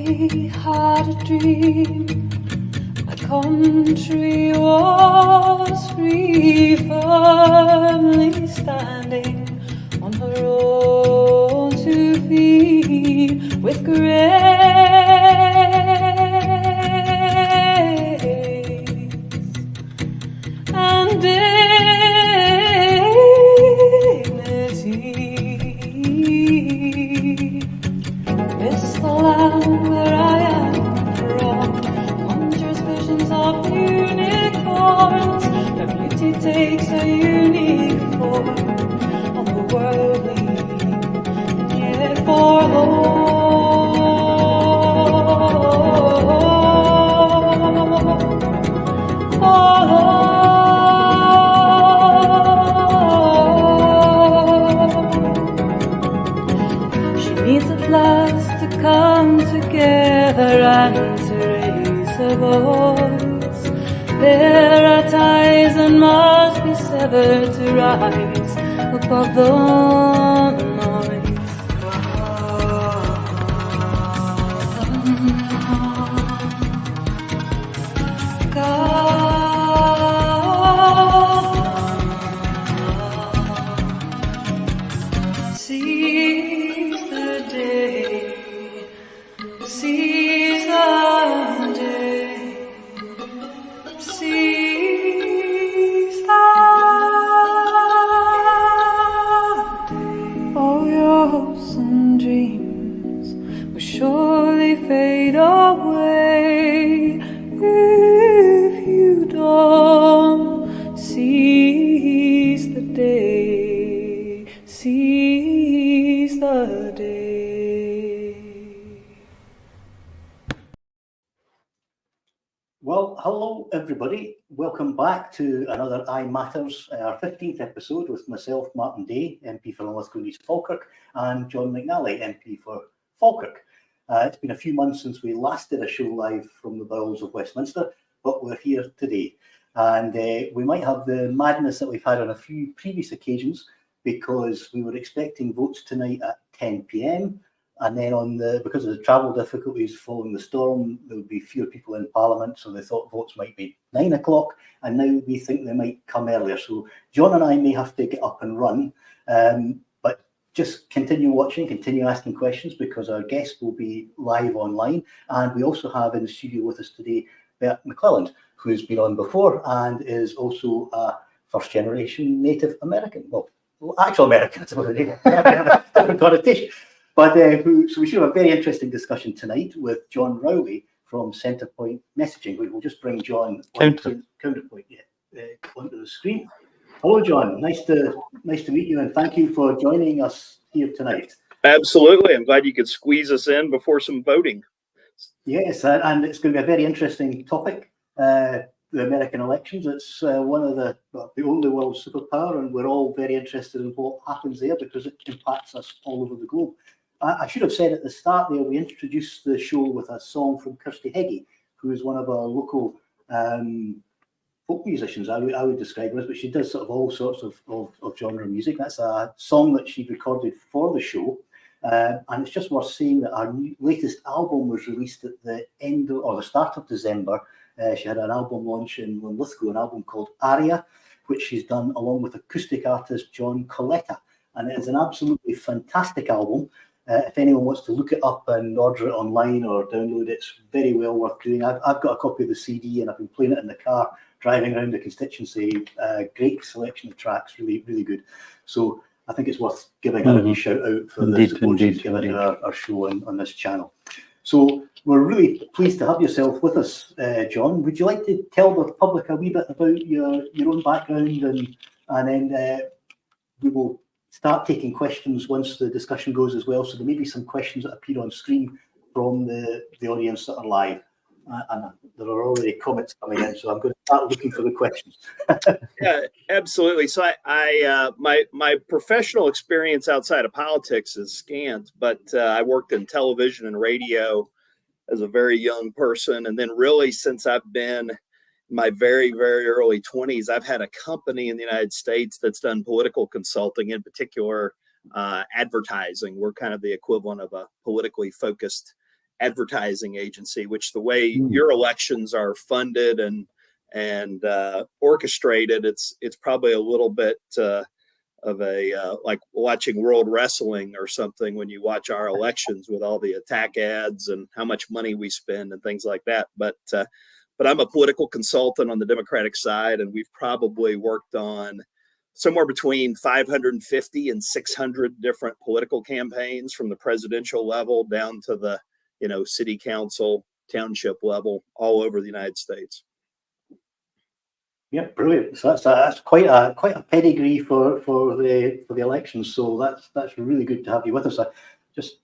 had a dream. My country was free, firmly standing on her own 2 feet, with grace and dignity. It's the land where I am from, conjures visions of unicorns. Their beauty takes a unique form of the worldly, and yet she needs at last to come together and to raise her voice. There are ties that must be severed to rise above the noise. Seize the day, seize the day, seize the day. All your hopes and dreams will surely fade away if you don't seize the day, seize the day. Well, hello everybody. Welcome back to another Matters, our 15th episode with myself, Martin Day, MP for Linlithgow and East Falkirk, and John McNally, MP for Falkirk. It's been a few months since we last did a show live from the bowels of Westminster, but we're here today. And we might have the madness that we've had on a few previous occasions, because we were expecting votes tonight at 10 p.m. And then because of the travel difficulties following the storm, there would be fewer people in Parliament, so they thought votes might be 9 o'clock, and now we think they might come earlier. So John and I may have to get up and run, but just continue watching, continue asking questions, because our guest will be live online. And we also have in the studio with us today Bert McClelland, who's been on before and is also a first-generation Native American. Well, actual American, I suppose, different connotation. But so we should have a very interesting discussion tonight with John Rowley from Counterpoint Messaging. We will just bring John Counterpoint onto the screen. Hello, John. Nice to meet you, and thank you for joining us here tonight. Absolutely. I'm glad you could squeeze us in before some voting. Yes, and it's going to be a very interesting topic. The American elections. It's one of the only world superpower, and we're all very interested in what happens there because it impacts us all over the globe. I should have said at the start there, we introduced the show with a song from Kirsty Heggie, who is one of our local folk musicians, I would describe her as, but she does sort of all sorts of genre music. That's a song that she recorded for the show. And it's just worth saying that our latest album was released at the end or the start of December. She had an album launch in Linlithgow, an album called Aria, which she's done along with acoustic artist John Coletta. And it is an absolutely fantastic album. If anyone wants to look it up and order it online or download it, it's very well worth doing. I've got a copy of the CD and I've been playing it in the car, driving around the constituency. Great selection of tracks, really, really good. So I think it's worth giving her a wee shout out for the support she's given our show on this channel. So we're really pleased to have yourself with us, John. Would you like to tell the public a wee bit about your own background, and then we will start taking questions once the discussion goes as well. So there may be some questions that appear on screen from the audience that are live. And there are already comments coming in, so I'm going to start looking for the questions. Yeah, absolutely. So my professional experience outside of politics is scant, but I worked in television and radio as a very young person. And then really since I've been in my very, very early 20s, I've had a company in the United States that's done political consulting, in particular advertising. We're kind of the equivalent of a politically focused advertising agency, which the way your elections are funded and orchestrated, it's probably a little bit of a like watching World Wrestling or something when you watch our elections with all the attack ads and how much money we spend and things like that. But I'm a political consultant on the Democratic side, and we've probably worked on somewhere between 550 and 600 different political campaigns, from the presidential level down to the city council, township level, all over the United States. Yeah, brilliant. So that's quite a pedigree for the elections. So that's really good to have you with us. There's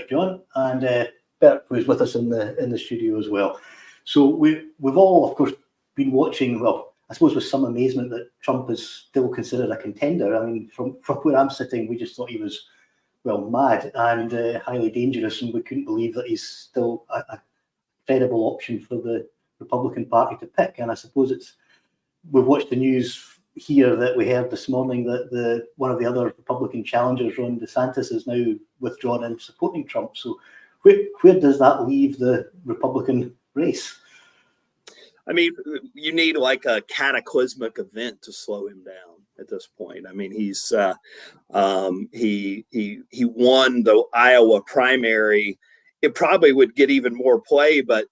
John and Bert, who's with us in the studio as well. So we've all, of course, been watching. Well, I suppose with some amazement that Trump is still considered a contender. I mean, from where I'm sitting, we just thought he was mad and highly dangerous, and we couldn't believe that he's still a credible option for the Republican Party to pick. And I suppose we've watched the news here that we heard this morning that one of the other Republican challengers, Ron DeSantis, is now withdrawn and supporting Trump. So where does that leave the Republican race? I mean, you need like a cataclysmic event to slow him down at this point. I mean, he won the Iowa primary. It probably would get even more play, but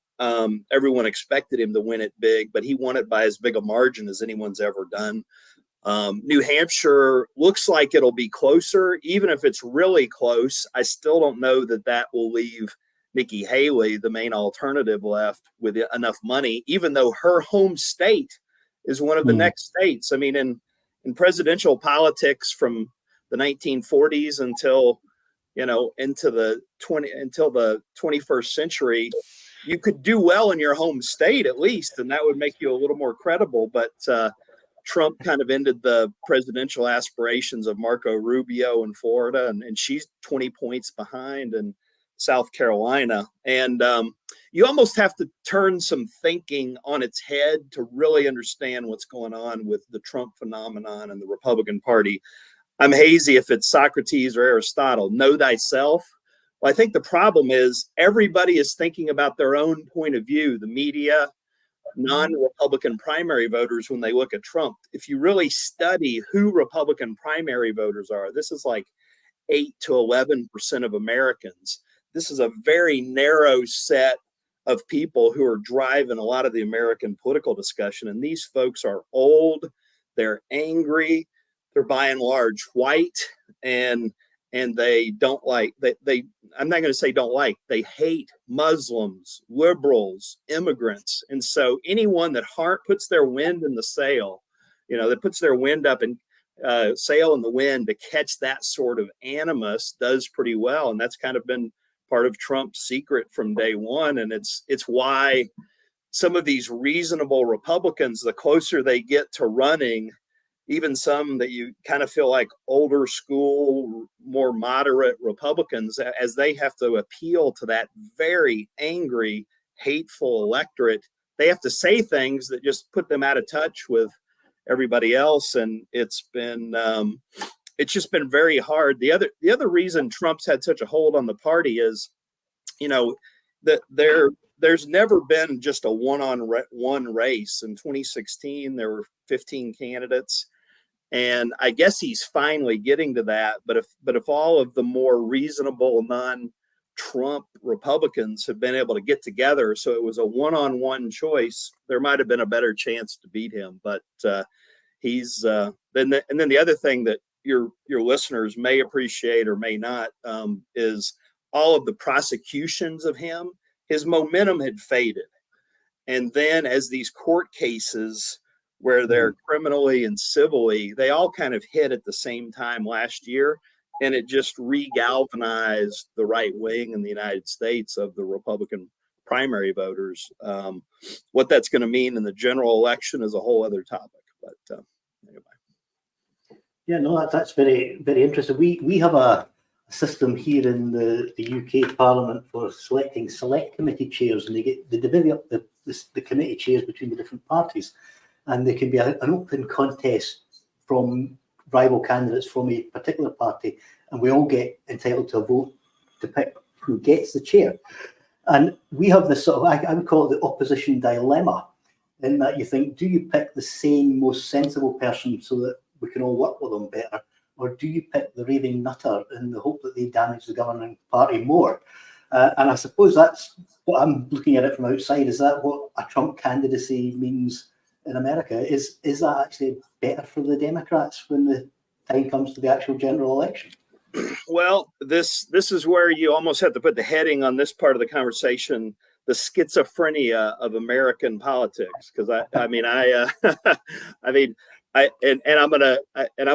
everyone expected him to win it big, but he won it by as big a margin as anyone's ever done. New Hampshire looks like it'll be closer. Even if it's really close, I still don't know that will leave Nikki Haley, the main alternative left, with enough money, even though her home state is one of the next states. I mean, in presidential politics from the 1940s until the 21st century, you could do well in your home state at least, and that would make you a little more credible. But Trump kind of ended the presidential aspirations of Marco Rubio in Florida, and she's 20 points behind in South Carolina. And you almost have to turn some thinking on its head to really understand what's going on with the Trump phenomenon and the Republican Party. I'm hazy if it's Socrates or Aristotle, know thyself. Well, I think the problem is everybody is thinking about their own point of view, the media, non-Republican primary voters, when they look at Trump. If you really study who Republican primary voters are, this is like 8 to 11% of Americans. This is a very narrow set of people who are driving a lot of the American political discussion. And these folks are old, they're angry, they're by and large white, and they don't like, I'm not going to say don't like, they hate Muslims, liberals, immigrants. And so anyone that puts their wind in the sail, that puts their wind up and sail in the wind to catch that sort of animus does pretty well. And that's kind of been part of Trump's secret from day one. And it's why some of these reasonable Republicans, the closer they get to running, even some that you kind of feel like older school, more moderate Republicans, as they have to appeal to that very angry, hateful electorate, they have to say things that just put them out of touch with everybody else. And it's just been very hard. The other reason Trump's had such a hold on the party is, that there's never been just a one-on-one race. In 2016, there were 15 candidates. And I guess he's finally getting to that. But if all of the more reasonable non-Trump Republicans have been able to get together, so it was a one-on-one choice, there might have been a better chance to beat him. But he's then the other thing that your listeners may appreciate or may not is all of the prosecutions of him. His momentum had faded, and then as these court cases, where they're criminally and civilly, they all kind of hit at the same time last year. And it just re-galvanized the right wing in the United States of the Republican primary voters. What that's going to mean in the general election is a whole other topic. But anyway. Yeah, no, that's very, very interesting. We have a system here in the UK Parliament for selecting select committee chairs, and they divvy up the committee chairs between the different parties. And there can be an open contest from rival candidates from a particular party, and we all get entitled to a vote to pick who gets the chair. And we have this sort of, I would call it the opposition dilemma, in that you think, do you pick the sane, most sensible person so that we can all work with them better? Or do you pick the raving nutter in the hope that they damage the governing party more? And I suppose that's what I'm looking at it from outside. Is that what a Trump candidacy means in America? Is that actually better for the Democrats when the time comes to the actual general election? Well, this is where you almost have to put the heading on this part of the conversation: the schizophrenia of American politics. Because I'm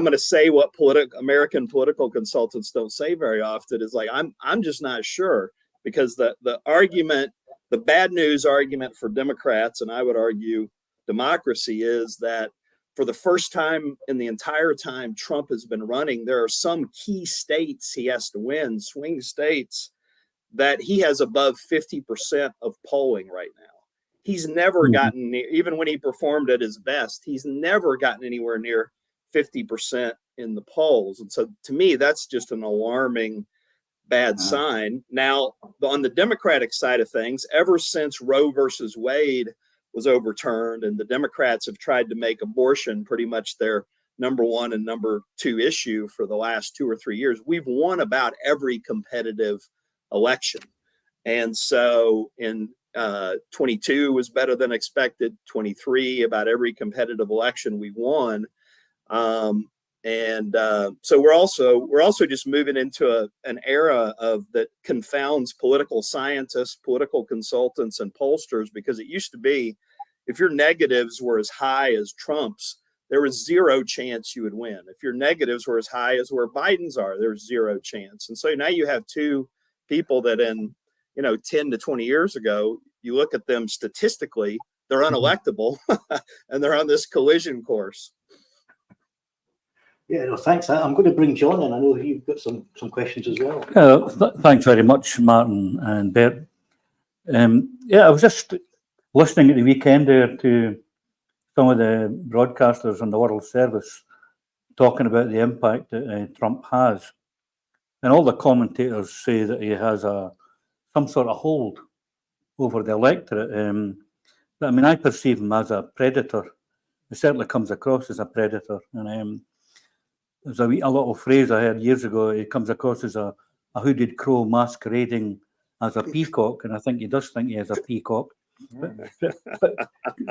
gonna say what American political consultants don't say very often is like I'm just not sure, because the argument, the bad news argument for Democrats, and I would argue democracy, is that for the first time in the entire time Trump has been running, there are some key states he has to win, swing states, that he has above 50% of polling right now. He's never gotten near, even when he performed at his best, he's never gotten anywhere near 50% in the polls. And so to me, that's just an alarming bad sign. Now, on the Democratic side of things, ever since Roe versus Wade was overturned and the Democrats have tried to make abortion pretty much their number one and number two issue for the last 2 or 3 years, we've won about every competitive election. And so in 22 was better than expected. 23, about every competitive election we won. So we're also just moving into an era of that confounds political scientists, political consultants, and pollsters, because it used to be, if your negatives were as high as Trump's, there was zero chance you would win. If your negatives were as high as where Biden's are, there's zero chance. And so now you have two people that in 10 to 20 years ago, you look at them statistically, they're unelectable, and they're on this collision course. Yeah, no, thanks. I'm going to bring John in. I know you've got some questions as well. Thanks very much, Martin and Bert. I was just listening at the weekend there to some of the broadcasters on the World Service talking about the impact that Trump has. And all the commentators say that he has some sort of hold over the electorate. I perceive him as a predator. He certainly comes across as a predator. And there's a little phrase I heard years ago. He comes across as a hooded crow masquerading as a peacock, and I think he does think he is a peacock.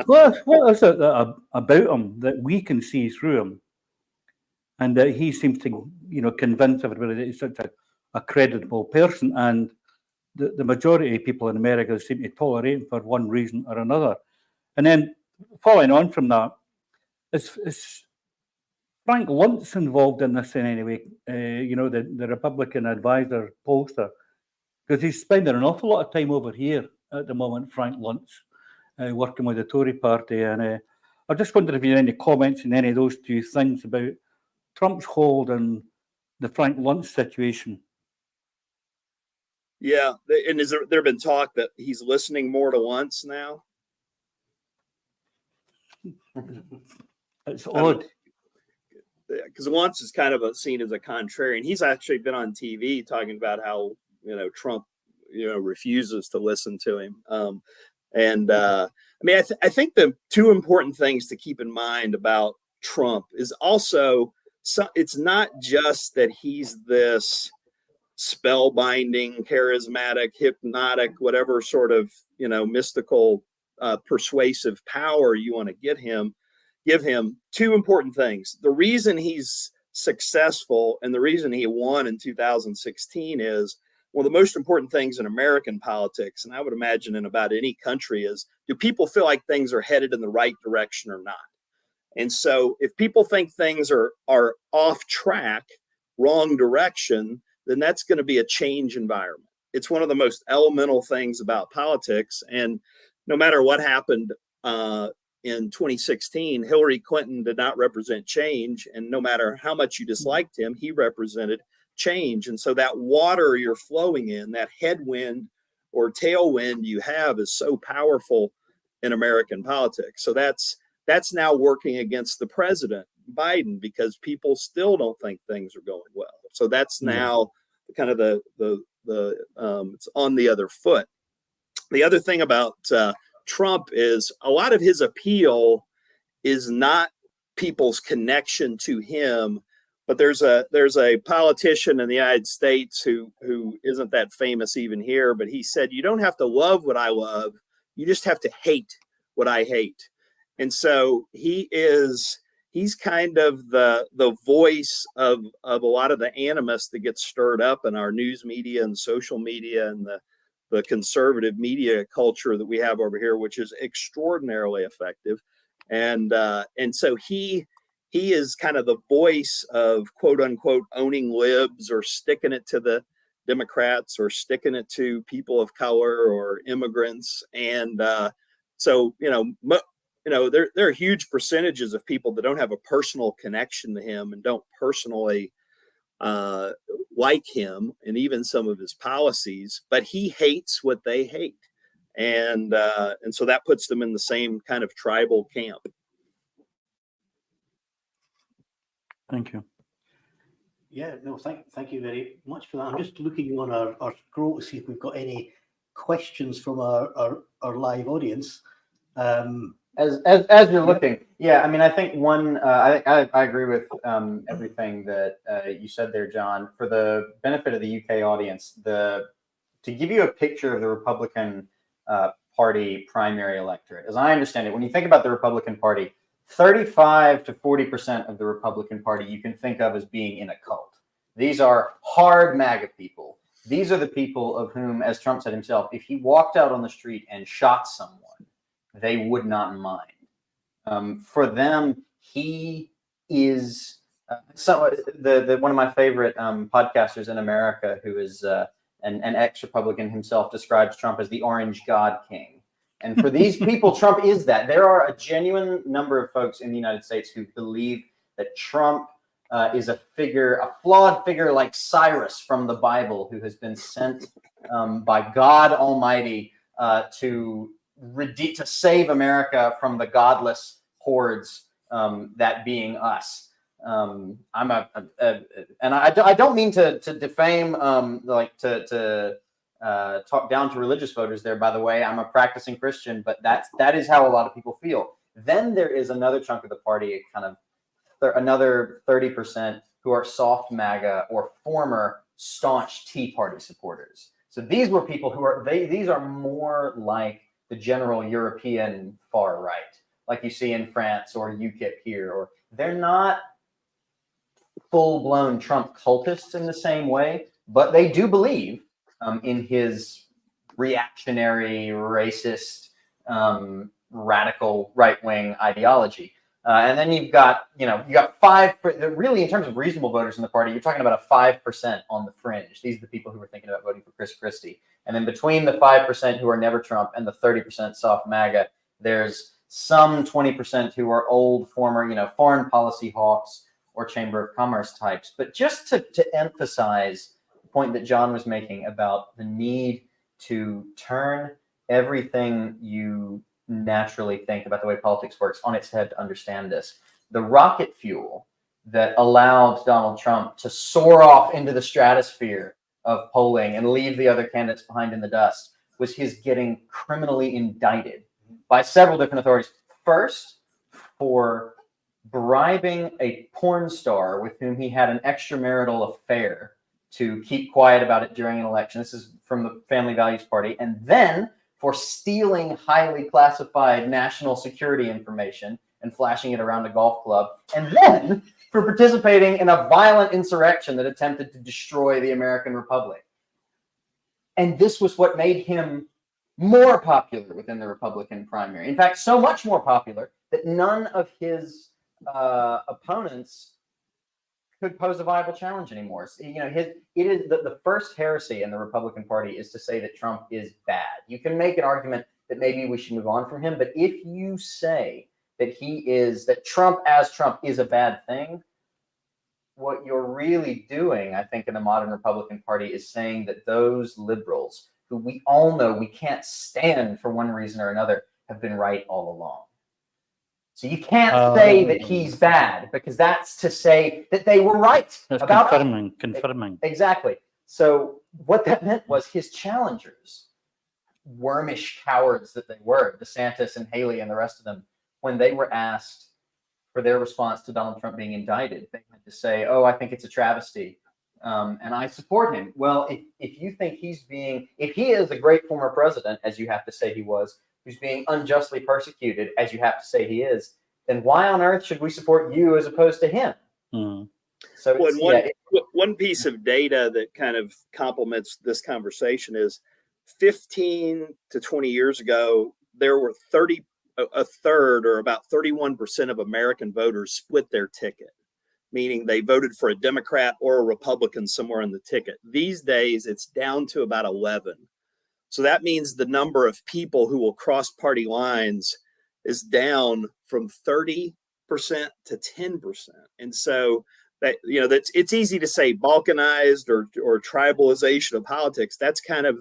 But what is it about him that we can see through him, and that he seems to, convince everybody that he's such a credible person, and the majority of people in America seem to tolerate him for one reason or another. And then following on from that, is Frank Luntz involved in this in any way? The Republican advisor pollster, because he's spending an awful lot of time over here at the moment, Frank Luntz, working with the Tory party. And I just wonder if you have any comments on any of those two things about Trump's hold and the Frank Luntz situation. Yeah, and has there been talk that he's listening more to Luntz now? It's odd. Because Luntz is kind of seen as a contrarian. He's actually been on TV talking about how Trump refuses to listen to him. I think the two important things to keep in mind about Trump is also, it's not just that he's this spellbinding, charismatic, hypnotic, whatever sort of mystical, persuasive power you want to give him. Two important things. The reason he's successful and the reason he won in 2016 is, one of the most important things in American politics, and I would imagine in about any country, is, do people feel like things are headed in the right direction or not? And so if people think things are off track, wrong direction, then that's going to be a change environment. It's one of the most elemental things about politics. And no matter what happened in 2016, Hillary Clinton did not represent change. And no matter how much you disliked him, he represented change. And so that water you're flowing in, that headwind or tailwind you have, is so powerful in American politics. So that's now working against the president, Biden, because people still don't think things are going well. So that's now kind of the it's on the other foot. The other thing about Trump is a lot of his appeal is not people's connection to him, but there's a politician in the United States who isn't that famous even here, but he said, you don't have to love what I love, you just have to hate what I hate. And so he's kind of the voice of a lot of the animus that gets stirred up in our news media and social media and the conservative media culture that we have over here, which is extraordinarily effective. And so he is kind of the voice of quote unquote owning libs, or sticking it to the Democrats, or sticking it to people of color or immigrants. And so, there are huge percentages of people that don't have a personal connection to him and don't personally like him and even some of his policies, but he hates what they hate. And so that puts them in the same kind of tribal camp. Thank you. Yeah, no, thank you very much for that. I'm just looking on our scroll to see if we've got any questions from our live audience. As you're looking, I mean, I think I agree with everything that you said there, John. For the benefit of the UK audience, to give you a picture of the Republican Party primary electorate, as I understand it, when you think about the Republican Party, 35 to 40% of the Republican Party you can think of as being in a cult. These are hard MAGA people. These are the people of whom, as Trump said himself, if he walked out on the street and shot someone, they would not mind. For them, he is one of my favorite podcasters in America, who is an ex-Republican himself, describes Trump as the Orange God King. And for these people, Trump is that. There are a genuine number of folks in the United States who believe that Trump is a flawed figure like Cyrus from the Bible, who has been sent by God Almighty to save America from the godless hordes, that being us. And I don't mean to defame, talk down to religious voters there. By the way, I'm a practicing Christian, but that is how a lot of people feel. Then there is another chunk of the party, another 30%, who are soft MAGA or former staunch Tea Party supporters. So these were people these are more like the general European far right, like you see in France or UKIP here, or they're not full-blown Trump cultists in the same way, but they do believe in his reactionary, racist, radical right-wing ideology. And then you've got really, in terms of reasonable voters in the party, you're talking about a 5% on the fringe. These are the people who are thinking about voting for Chris Christie. And then between the 5% who are never Trump and the 30% soft MAGA, there's some 20% who are old, former, foreign policy hawks or Chamber of Commerce types. But just to emphasize the point that John was making about the need to turn everything you naturally think about the way politics works on its head to understand this. The rocket fuel that allowed Donald Trump to soar off into the stratosphere of polling and leave the other candidates behind in the dust was his getting criminally indicted by several different authorities. First, for bribing a porn star with whom he had an extramarital affair to keep quiet about it during an election. This is from the Family Values Party. And then for stealing highly classified national security information and flashing it around a golf club. And then for participating in a violent insurrection that attempted to destroy the American Republic. And this was what made him more popular within the Republican primary. In fact, so much more popular that none of his opponents could pose a viable challenge anymore. It is the first heresy in the Republican Party is to say that Trump is bad. You can make an argument that maybe we should move on from him, but if you say that Trump as Trump is a bad thing, what you're really doing, I think, in the modern Republican Party is saying that those liberals who we all know we can't stand for one reason or another have been right all along. So you can't say that he's bad, because that's to say that they were right That's about confirming. Exactly. So what that meant was his challengers, wormish cowards that they were, DeSantis and Haley and the rest of them, when they were asked for their response to Donald Trump being indicted, they had to say, "Oh, I think it's a travesty, and I support him." Well, if you think if he is a great former president, as you have to say he was, who's being unjustly persecuted, as you have to say he is, then why on earth should we support you as opposed to him? So one piece of data that kind of complements this conversation is 15 to 20 years ago, there were a third or about 31% of American voters split their ticket, meaning they voted for a Democrat or a Republican somewhere in the ticket. These days, it's down to about 11. So that means the number of people who will cross party lines is down from 30% to 10%. And so that, it's easy to say balkanized or tribalization of politics. That's kind of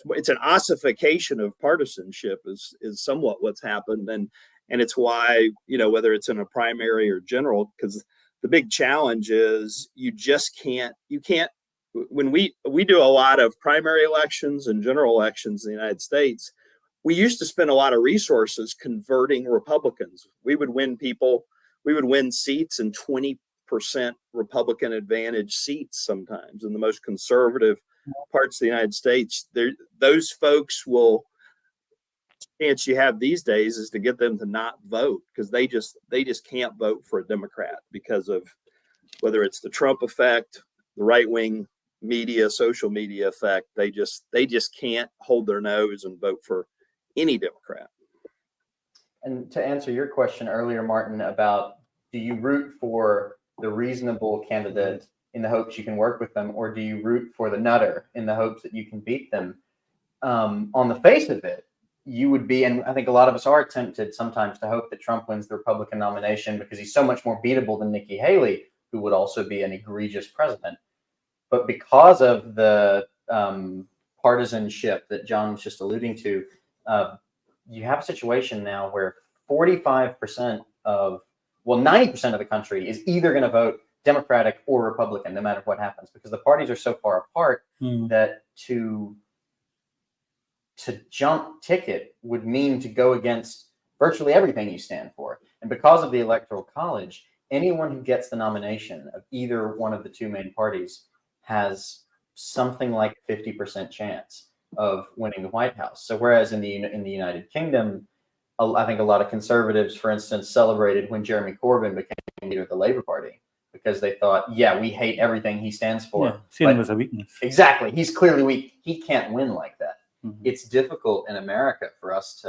it's an ossification of partisanship is somewhat what's happened. And it's why, whether it's in a primary or general, because the big challenge is you can't, when we do a lot of primary elections and general elections in the United States, we used to spend a lot of resources converting Republicans. We would win seats in 20% Republican advantage seats sometimes in the most conservative parts of the United States. Those folks chance you have these days is to get them to not vote because they just can't vote for a Democrat because of whether it's the Trump effect, the right-wing media, social media effect. They just can't hold their nose and vote for any Democrat. And to answer your question earlier, Martin, about do you root for the reasonable candidate in the hopes you can work with them, or do you root for the nutter in the hopes that you can beat them? On the face of it, you would be, and I think a lot of us are tempted sometimes to hope that Trump wins the Republican nomination because he's so much more beatable than Nikki Haley, who would also be an egregious president. But because of the partisanship that John was just alluding to, you have a situation now where 90% of the country is either going to vote Democratic or Republican, no matter what happens, because the parties are so far apart that to jump ticket would mean to go against virtually everything you stand for. And because of the Electoral College, anyone who gets the nomination of either one of the two main parties has something like 50% chance of winning the White House. So whereas in the United Kingdom, I think a lot of conservatives, for instance, celebrated when Jeremy Corbyn became leader of the Labour Party because they thought, yeah, we hate everything he stands for. Yeah, seen him as a weakness. Exactly. He's clearly weak. He can't win like that. It's difficult in America for us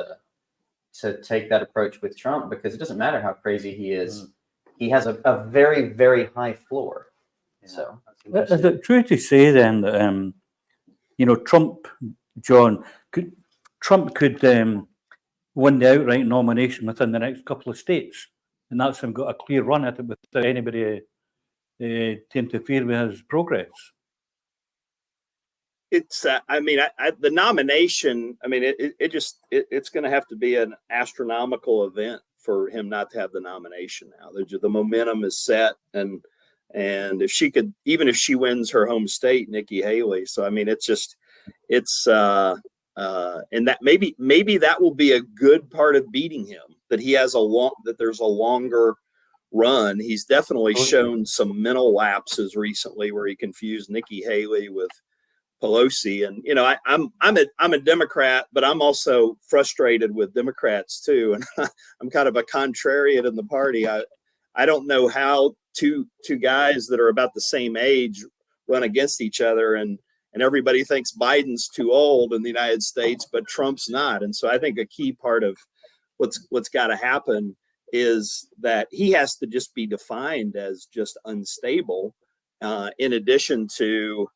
to take that approach with Trump because it doesn't matter how crazy he is. He has a very, very high floor. Yeah. So is it true to say then that, Trump, John, could win the outright nomination within the next couple of states, and that's him got a clear run at it without anybody to interfere with his progress? It's, the nomination, it's going to have to be an astronomical event for him not to have the nomination now. The momentum is set, and if she could, even if she wins her home state, Nikki Haley. So, and that maybe that will be a good part of beating him, that he has that there's a longer run. He's definitely shown some mental lapses recently where he confused Nikki Haley with Pelosi. And, I'm a Democrat, but I'm also frustrated with Democrats too. And I'm kind of a contrarian in the party. I don't know how two guys that are about the same age run against each other, and everybody thinks Biden's too old in the United States, but Trump's not. And so I think a key part of what's got to happen is that he has to just be defined as just unstable. In addition to,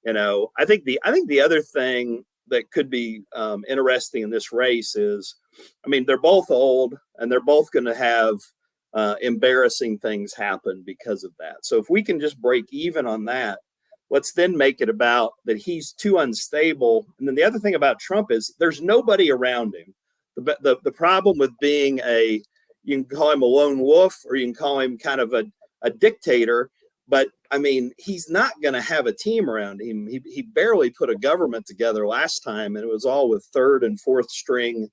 I think the other thing that could be interesting in this race is, they're both old and they're both going to have embarrassing things happen because of that. So if we can just break even on that, let's then make it about that he's too unstable. And then the other thing about Trump is there's nobody around him. The problem with being you can call him a lone wolf or you can call him kind of a dictator, But I mean, he's not going to have a team around him. He barely put a government together last time, and it was all with third and fourth string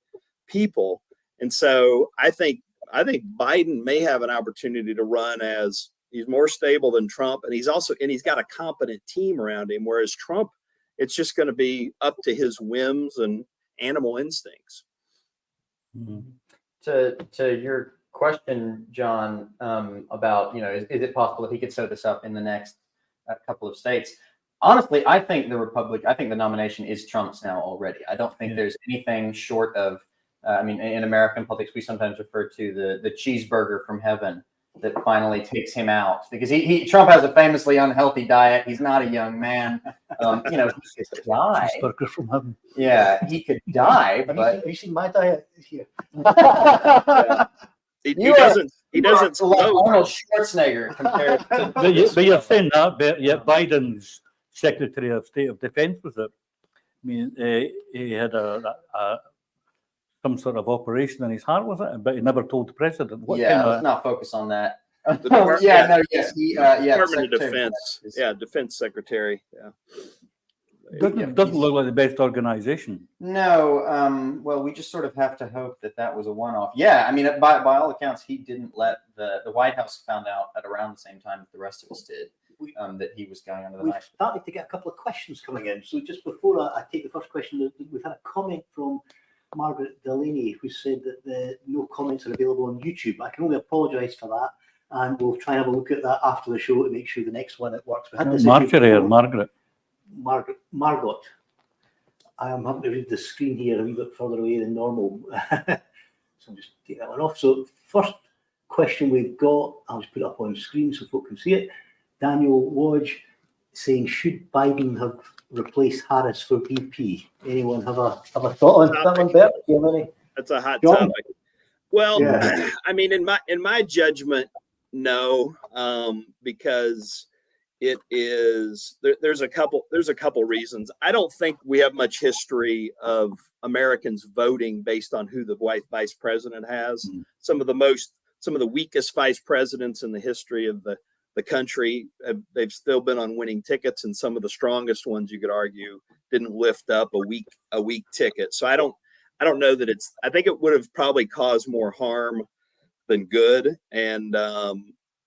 people. And so I think Biden may have an opportunity to run as he's more stable than Trump, and he's got a competent team around him. Whereas Trump, it's just going to be up to his whims and animal instincts. Mm-hmm. To your question, John, about, is it possible that he could sew this up in the next couple of states? Honestly, I think the nomination is Trump's now already. I don't think there's anything short of, in American politics, we sometimes refer to the cheeseburger from heaven that finally takes him out, because Trump has a famously unhealthy diet. He's not a young man. He could die. Cheeseburger from heaven. Yeah, he could die. But have you seen my diet here? He doesn't slow. Arnold Schwarzenegger compared to. But you're saying that, but yet Biden's Secretary of State of Defense was it? I mean, he had some sort of operation in his heart, was it? But he never told the president. Let's not focus on that. Department of Defense. Defense Secretary. Yeah. Doesn't look like the best organization. No, well, we just sort of have to hope that was a one-off. Yeah, I mean, by all accounts, he didn't let the White House found out at around the same time that the rest of us did that he was going under the knife. We've started to get a couple of questions coming in. So just before I take the first question, we've had a comment from Margaret Delaney, who said that no comments are available on YouTube. I can only apologise for that, and we'll try and have a look at that after the show to make sure the next one it works. We had this Margaret. Margot. I am having to read the screen here a wee bit further away than normal. So I'll just take that one off. So first question we've got, I'll just put it up on screen so folk can see it. Daniel Wodge saying, should Biden have replaced Harris for VP? Anyone have a thought on that one, Bert? Do you have any? That's a hot John? topic. Well, I mean, in my judgment, no, because it is there's a couple reasons. I don't think we have much history of Americans voting based on who the vice president has. Mm-hmm. Some of the weakest vice presidents in the history of the country, they've still been on winning tickets, and some of the strongest ones, you could argue, didn't lift up a weak ticket. So I don't know that I think it would have probably caused more harm than good. And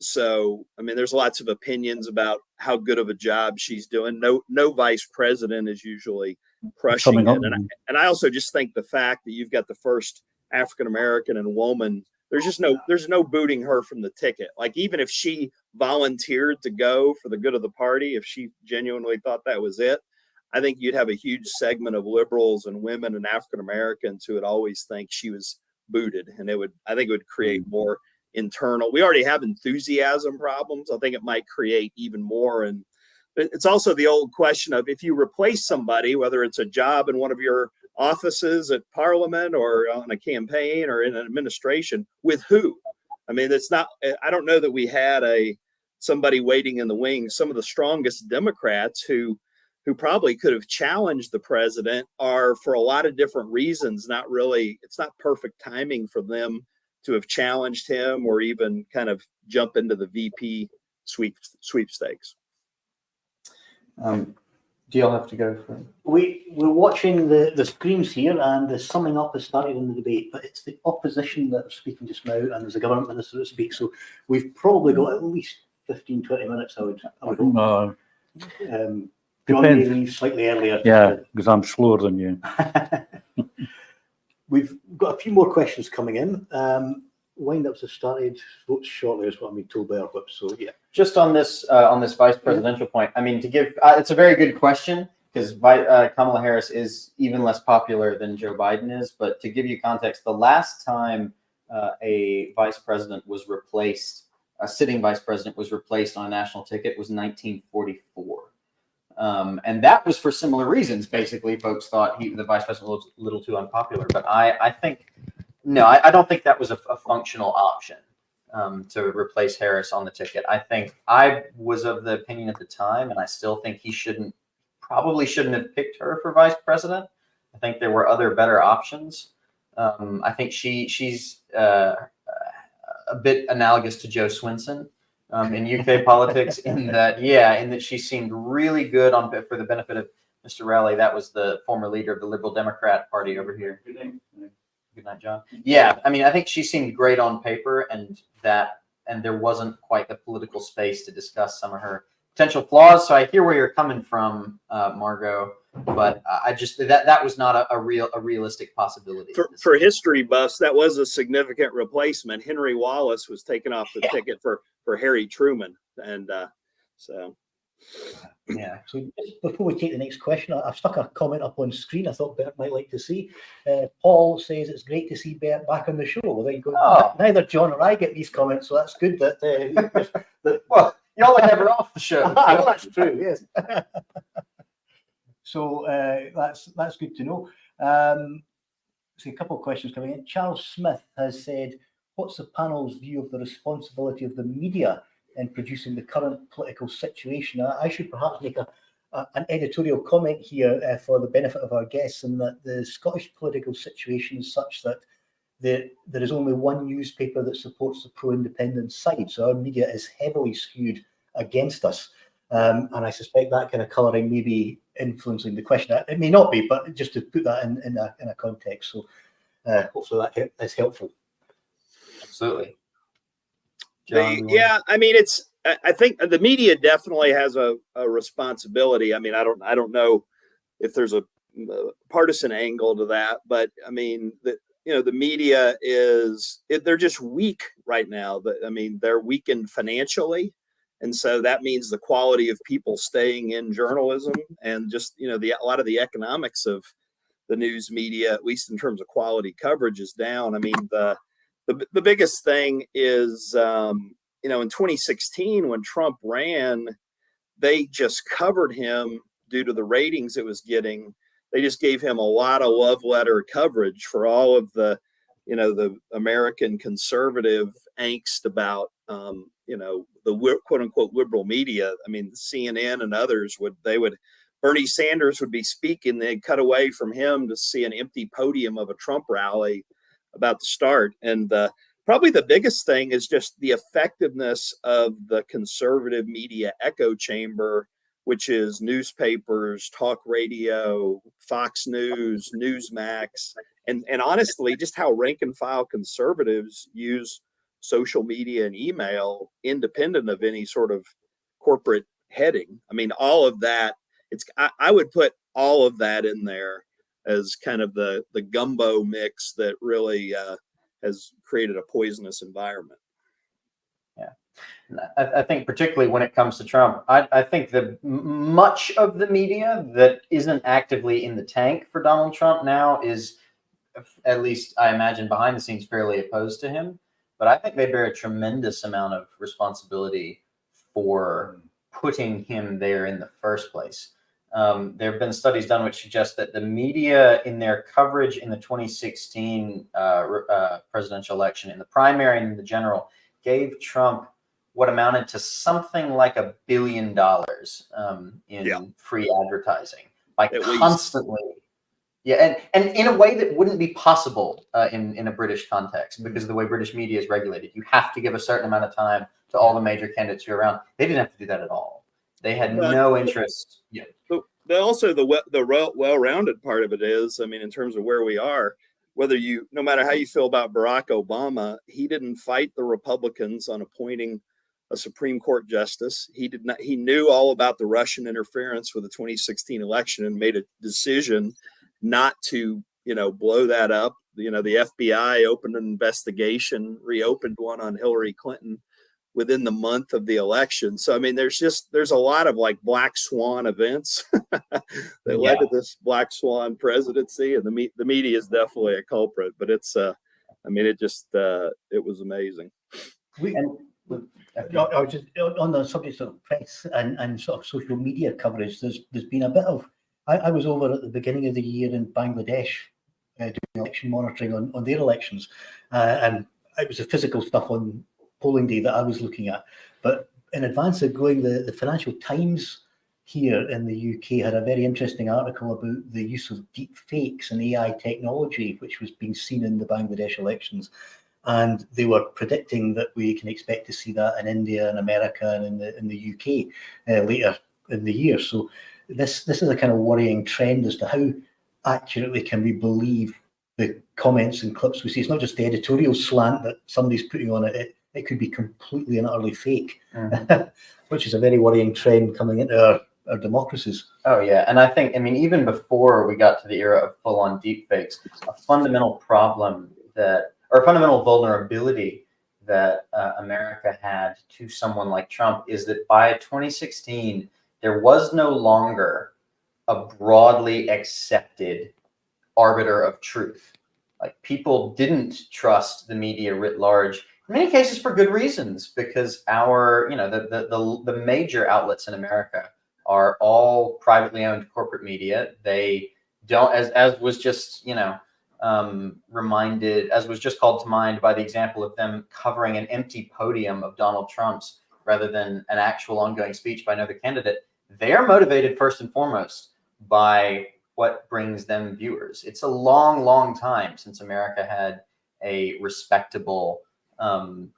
so, I mean, there's lots of opinions about how good of a job she's doing. No vice president is usually crushing it. And I also just think the fact that you've got the first African-American and woman, there's no booting her from the ticket. Like, even if she volunteered to go for the good of the party, if she genuinely thought that was it, I think you'd have a huge segment of liberals and women and African-Americans who would always think she was booted. And I think it would create more internal. We already have enthusiasm problems. I think it might create even more. And it's also the old question of, if you replace somebody, whether it's a job in one of your offices at Parliament or on a campaign or in an administration, with who? I mean, I don't know that we had somebody waiting in the wings. Some of the strongest Democrats who probably could have challenged the president are, for a lot of different reasons, it's not perfect timing for them to have challenged him or even kind of jump into the VP sweepstakes. Do y'all have to go for it? We're watching the screens here, and the summing up has started in the debate, but it's the opposition that are speaking just now, and there's a government minister that speaks. So we've probably got at least 15, 20 minutes, I would hope. John may leave slightly earlier. Yeah, because I'm slower than you. We've got a few more questions coming in. Wind-ups have started. Votes shortly is what I'm being told by our whip. So yeah. Just on this vice presidential point, I mean, to give it's a very good question, because Kamala Harris is even less popular than Joe Biden is. But to give you context, the last time a vice president was replaced, a sitting vice president was replaced on a national ticket, was 1944. And that was for similar reasons. Basically, folks thought the vice president was a little too unpopular. But I don't think that was a functional option to replace Harris on the ticket. I think I was of the opinion at the time, and I still think he probably shouldn't have picked her for vice president. I think there were other better options. I think she's a bit analogous to Joe Swinson, in UK politics. In that she seemed really good for the benefit of Mr. Rowley. That was the former leader of the Liberal Democrat Party over here. Good night, John. Yeah, I mean, I think she seemed great on paper, and there wasn't quite the political space to discuss some of her potential flaws. So I hear where you're coming from, Margot, but I just that was not a realistic possibility. For history buffs, that was a significant replacement. Henry Wallace was taken off the ticket for Harry Truman, and so. Yeah. So just before we take the next question, I've stuck a comment up on screen I thought Bert might like to see. Paul says it's great to see Bert back on the show. Well, there you go. Oh. Neither John or I get these comments, so that's good that. Well, y'all are never off the show. Well, that's true. Yes. So that's good to know. See a couple of questions coming in. Charles Smith has said, "What's the panel's view of the responsibility of the media in producing the current political situation?" I should perhaps make an editorial comment here for the benefit of our guests, and that the Scottish political situation is such that there is only one newspaper that supports the pro-independence side. So our media is heavily skewed against us. And I suspect that kind of colouring may be influencing the question. It may not be, but just to put that in a context. So hopefully that is helpful. Absolutely. Yeah, I mean, I think the media definitely has a responsibility. I mean, I don't know if there's a partisan angle to that, but I mean, the media they're just weak right now. I mean, they're weakened financially. And so that means the quality of people staying in journalism, and just, a lot of the economics of the news media, at least in terms of quality coverage, is down. I mean, the biggest thing is, in 2016, when Trump ran, they just covered him due to the ratings it was getting. They just gave him a lot of love letter coverage for all of the American conservative angst about, the quote unquote liberal media. I mean, CNN and others Bernie Sanders would be speaking. They'd cut away from him to see an empty podium of a Trump rally about to start. And probably the biggest thing is just the effectiveness of the conservative media echo chamber, which is newspapers, talk radio, Fox News, Newsmax, and honestly, just how rank and file conservatives use social media and email independent of any sort of corporate heading. I mean, all of that, I would put all of that in there as kind of the gumbo mix that really has created a poisonous environment. Yeah. I think particularly when it comes to Trump, I think that much of the media that isn't actively in the tank for Donald Trump now is, at least I imagine behind the scenes, fairly opposed to him. But I think they bear a tremendous amount of responsibility for putting him there in the first place. There have been studies done which suggest that the media, in their coverage in the 2016 presidential election, in the primary and in the general, gave Trump what amounted to something like $1 billion in free advertising by constantly. Yeah, and in a way that wouldn't be possible in a British context, because of the way British media is regulated. You have to give a certain amount of time to all the major candidates who are around. They didn't have to do that at all. They had no interest. Yeah. But also the well-rounded part of it is, I mean, in terms of where we are, no matter how you feel about Barack Obama, he didn't fight the Republicans on appointing a Supreme Court justice. He knew all about the Russian interference with the 2016 election and made a decision not to, blow that up. The FBI opened an investigation, reopened one on Hillary Clinton within the month of the election. So, I mean, there's a lot of like black swan events that led to this black swan presidency, and the media is definitely a culprit, but it's, it was amazing. I was just on the subject of press and sort of social media coverage. There's been a bit of. I was over at the beginning of the year in Bangladesh doing election monitoring on their elections, and it was the physical stuff on polling day that I was looking at. But in advance of going, the Financial Times here in the UK had a very interesting article about the use of deep fakes and AI technology, which was being seen in the Bangladesh elections. and they were predicting that we can expect to see that in India and America and in the UK later in the year. So this is a kind of worrying trend as to how accurately can we believe the comments and clips we see. It's not just the editorial slant that somebody's putting on it. It could be completely and utterly fake, which is a very worrying trend coming into our democracies. Oh yeah, and I mean, even before we got to the era of full-on deepfakes, a fundamental problem or fundamental vulnerability that America had to someone like Trump is that by 2016, there was no longer a broadly accepted arbiter of truth. Like, people didn't trust the media writ large, in many cases for good reasons, because the major outlets in America are all privately owned corporate media. They don't, as was just called to mind by the example of them covering an empty podium of Donald Trump's rather than an actual ongoing speech by another candidate. They are motivated first and foremost by what brings them viewers. It's a long, long time since America had a respectable,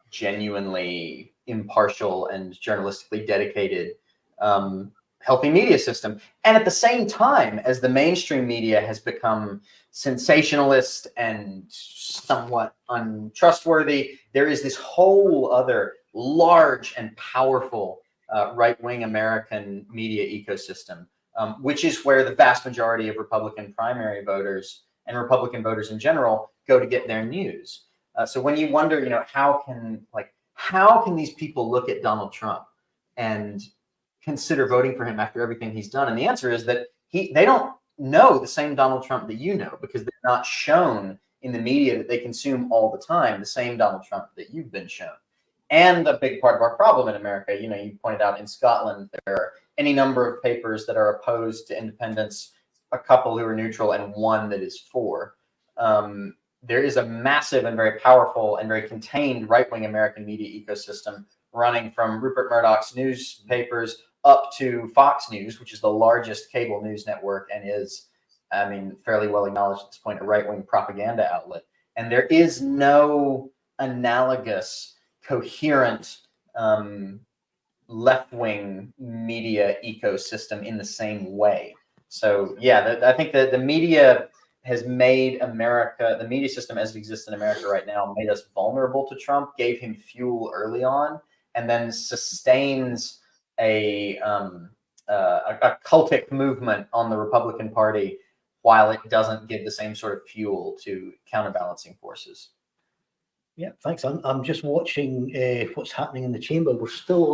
genuinely impartial and journalistically dedicated, healthy media system. And at the same time, as the mainstream media has become sensationalist and somewhat untrustworthy, there is this whole other large and powerful right-wing American media ecosystem, which is where the vast majority of Republican primary voters and Republican voters in general go to get their news. So when you wonder, how can these people look at Donald Trump and consider voting for him after everything he's done? And the answer is that they don't know the same Donald Trump that you know, because they're not shown in the media that they consume all the time the same Donald Trump that you've been shown. And a big part of our problem in America, you pointed out in Scotland, there are any number of papers that are opposed to independence, a couple who are neutral, and one that is for. There is a massive and very powerful and very contained right-wing American media ecosystem running from Rupert Murdoch's newspapers up to Fox News, which is the largest cable news network and is, fairly well acknowledged at this point, a right-wing propaganda outlet. And there is no analogous, coherent, left-wing media ecosystem in the same way. So yeah, I think that the media has made America, the media system as it exists in America right now, made us vulnerable to Trump, gave him fuel early on, and then sustains a cultic movement on the Republican Party while it doesn't give the same sort of fuel to counterbalancing forces. Yeah, thanks. I'm just watching what's happening in the chamber. We're still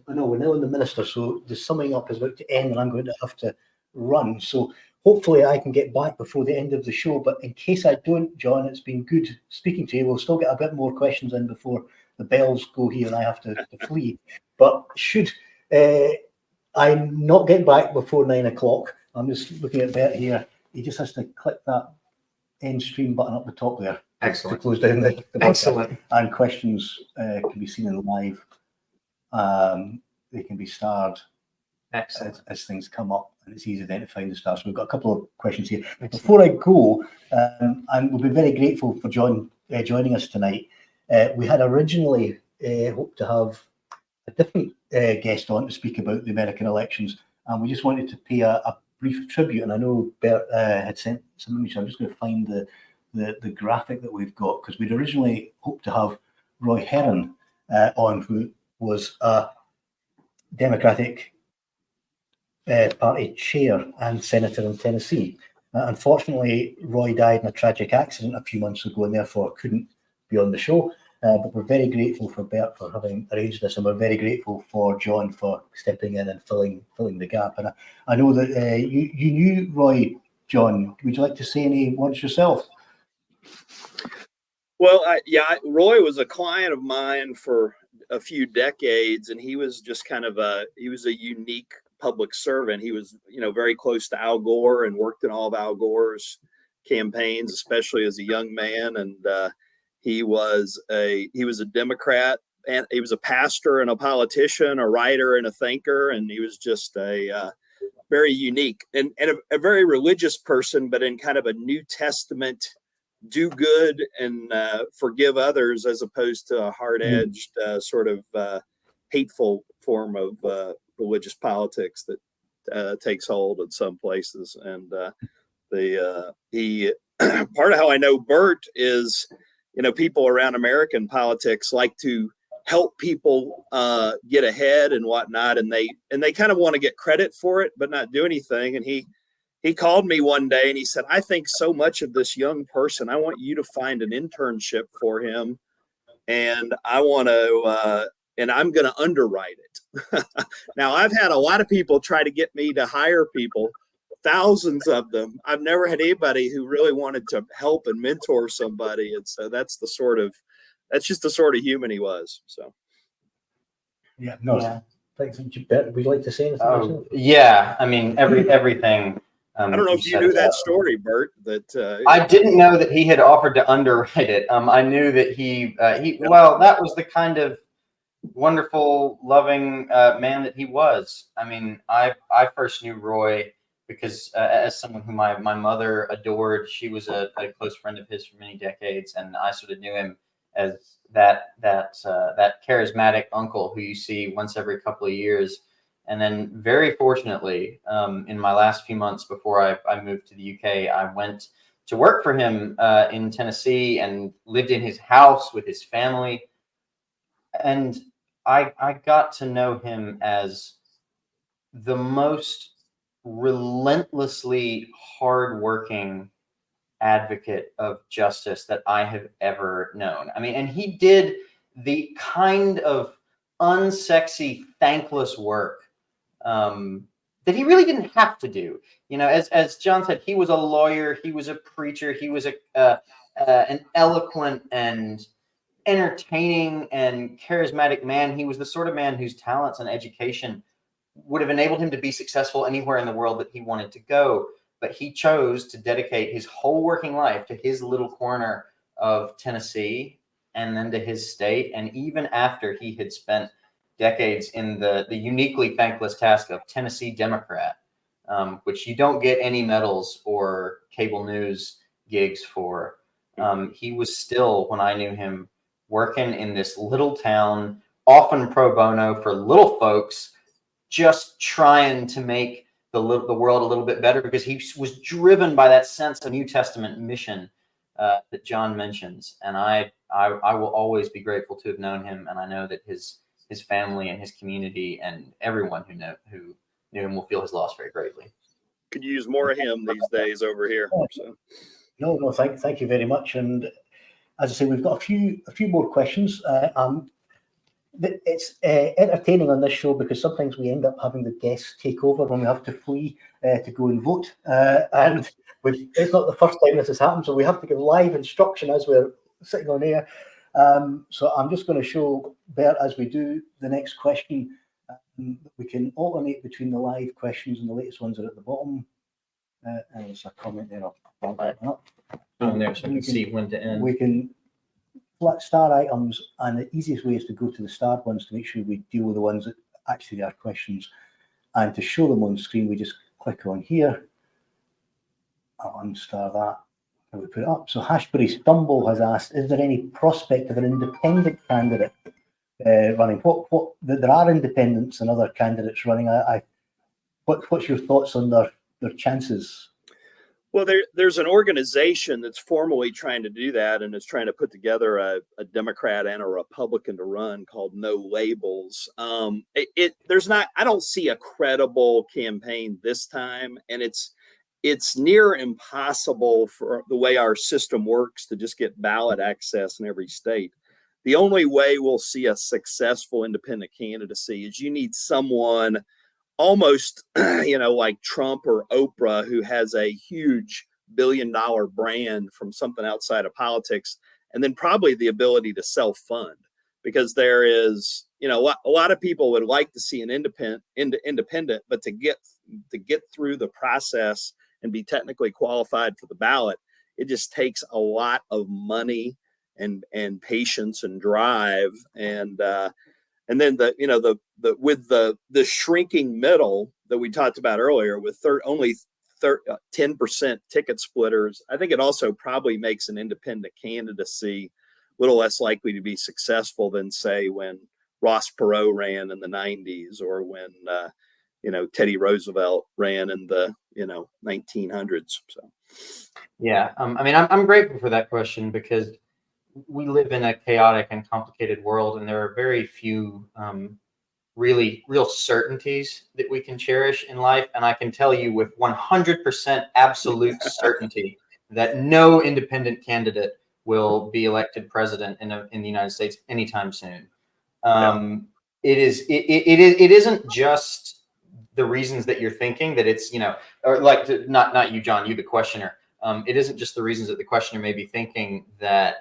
we're now in the minister, so the summing up is about to end and I'm going to have to run. So hopefully I can get back before the end of the show. But in case I don't, John, it's been good speaking to you. We'll still get a bit more questions in before the bells go here and I have to flee. But should I not get back before 9 o'clock, I'm just looking at Bert here. He just has to click that end stream button up the top there. Excellent. To close down the Excellent. And questions can be seen in live. They can be starred as things come up, and it's easy identifying the stars. So we've got a couple of questions here. Excellent. Before I go, and we'll be very grateful for John joining us tonight. We had originally hoped to have a different guest on to speak about the American elections, and we just wanted to pay a brief tribute. And I know Bert had sent some images. I'm just going to find the graphic that we've got, because we'd originally hoped to have Roy Heron on, who was a Democratic Party chair and senator in Tennessee. Unfortunately, Roy died in a tragic accident a few months ago and therefore couldn't be on the show. But we're very grateful for Bert for having arranged this, and we're very grateful for John for stepping in and filling the gap. And I know that you knew Roy, John. Would you like to say any words yourself? Well, Roy was a client of mine for a few decades, and he was just he was a unique public servant. He was, very close to Al Gore and worked in all of Al Gore's campaigns, especially as a young man. And he was a Democrat, and he was a pastor and a politician, a writer and a thinker. And he was just a very unique and a very religious person, but in kind of a New Testament do good and forgive others, as opposed to a hard-edged sort of hateful form of religious politics that takes hold in some places. And he part of how I know Bert is, people around American politics like to help people get ahead and whatnot, and they kind of want to get credit for it but not do anything. And he called me one day and he said, I think so much of this young person. I want you to find an internship for him, and I want to and I'm going to underwrite it. Now, I've had a lot of people try to get me to hire people, thousands of them. I've never had anybody who really wanted to help and mentor somebody. And so that's just the sort of human he was. So. Yeah, no. Yeah. Thanks. Would you like to say anything? Yeah, I mean, everything. I don't know if you knew that story, Bert. That I didn't know that he had offered to underwrite it. I knew that he well, that was the kind of wonderful, loving man that he was. I mean, I first knew Roy because as someone who my mother adored. She was a close friend of his for many decades, and I sort of knew him as that charismatic uncle who you see once every couple of years. And then very fortunately, in my last few months before I moved to the UK, I went to work for him in Tennessee and lived in his house with his family. And I got to know him as the most relentlessly hardworking advocate of justice that I have ever known. I mean, and he did the kind of unsexy, thankless work that he really didn't have to do. As John said, he was a lawyer, he was a preacher, he was an eloquent and entertaining and charismatic man. He was the sort of man whose talents and education would have enabled him to be successful anywhere in the world that he wanted to go. But he chose to dedicate his whole working life to his little corner of Tennessee and then to his state. And even after he had spent decades in the uniquely thankless task of Tennessee Democrat, which you don't get any medals or cable news gigs for, he was still, when I knew him, working in this little town, often pro bono for little folks, just trying to make the world a little bit better, because he was driven by that sense of New Testament mission that John mentions. And I will always be grateful to have known him. And I know that his family and his community and everyone who knew him will feel his loss very greatly. Could use more of him these days over here. So. No, thank you very much. And as I say, we've got a few more questions. It's entertaining on this show because sometimes we end up having the guests take over when we have to flee to go and vote. And it's not the first time this has happened, so we have to give live instruction as we're sitting on air. So I'm just going to show Bert as we do the next question. We can alternate between the live questions, and the latest ones are at the bottom. And there's a comment there. I'll back that up. On there, so we can see when to end. We can star items, and the easiest way is to go to the starred ones to make sure we deal with the ones that actually are questions. And to show them on screen, we just click on here. I'll unstar that and we put it up. So Hashbury Stumble has asked, is there any prospect of an independent candidate running? There are independents and other candidates running. What's your thoughts on their chances? Well, there's an organization that's formally trying to do that, and is trying to put together a Democrat and a Republican to run, called No Labels. I don't see a credible campaign this time, and it's near impossible for the way our system works to just get ballot access in every state. The only way we'll see a successful independent candidacy is you need someone almost, like Trump or Oprah, who has a huge billion-dollar brand from something outside of politics, and then probably the ability to self-fund, because there is, a lot of people would like to see an independent, but to get through the process and be technically qualified for the ballot, it just takes a lot of money and patience and drive, and then with the shrinking middle that we talked about earlier, with only 10% ticket splitters. I think it also probably makes an independent candidacy a little less likely to be successful than, say, when Ross Perot ran in the 90s, or when Teddy Roosevelt ran in the 1900s. So yeah, I mean, I'm grateful for that question, because we live in a chaotic and complicated world, and there are very few real certainties that we can cherish in life. And I can tell you with 100% absolute certainty that no independent candidate will be elected president in the United States anytime soon. It isn't just the reasons that you're thinking that it's, or like not you, John, you, the questioner. It isn't just the reasons that the questioner may be thinking that,